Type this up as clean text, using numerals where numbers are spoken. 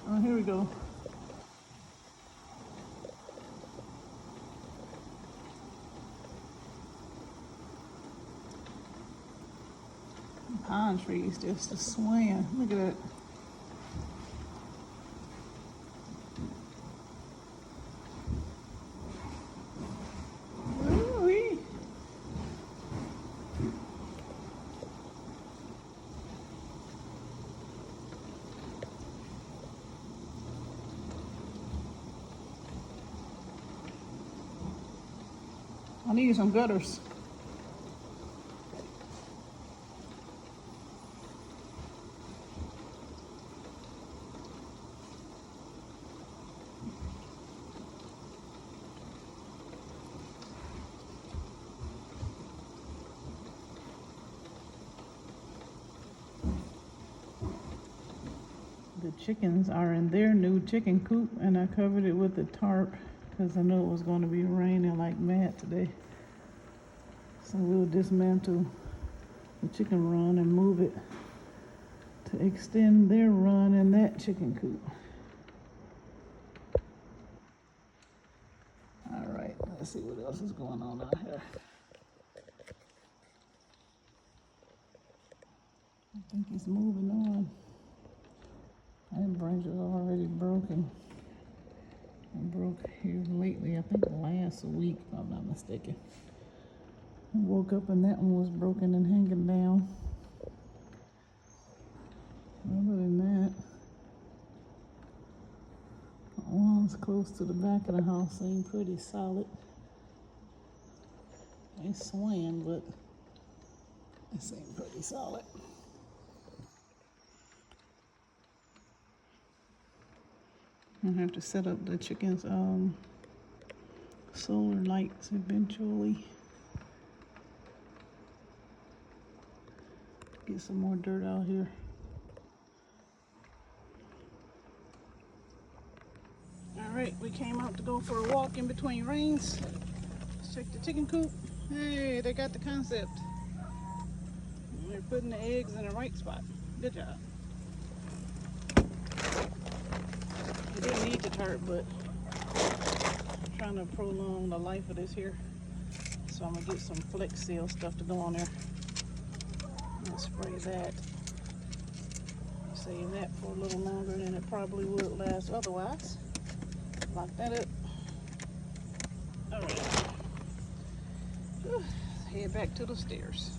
Oh, here we go. Pine trees just a swaying. Look at that. Ooh-wee. I need some gutters. The chickens are in their new chicken coop, and I covered it with a tarp because I know it was going to be raining like mad today. So we'll dismantle the chicken run and move it to extend their run in that chicken coop. All right, let's see what else is going on out here. I think it's moving on. That branch is already broken. I broke here lately, I think last week, if I'm not mistaken. I woke up and that one was broken and hanging down. Other than that, the ones close to the back of the house seem pretty solid. They swaying, but they seem pretty solid. I have to set up the chickens' solar lights eventually. Get some more dirt out here. Alright, we came out to go for a walk in between rains. Let's check the chicken coop. Hey, they got the concept. They're putting the eggs in the right spot. Good job. I didn't need the tarp, but I'm trying to prolong the life of this here. So I'm gonna get some Flex Seal stuff to go on there. And spray that. Save that for a little longer than it probably would last otherwise. Lock that up. Alright. Head back to the stairs.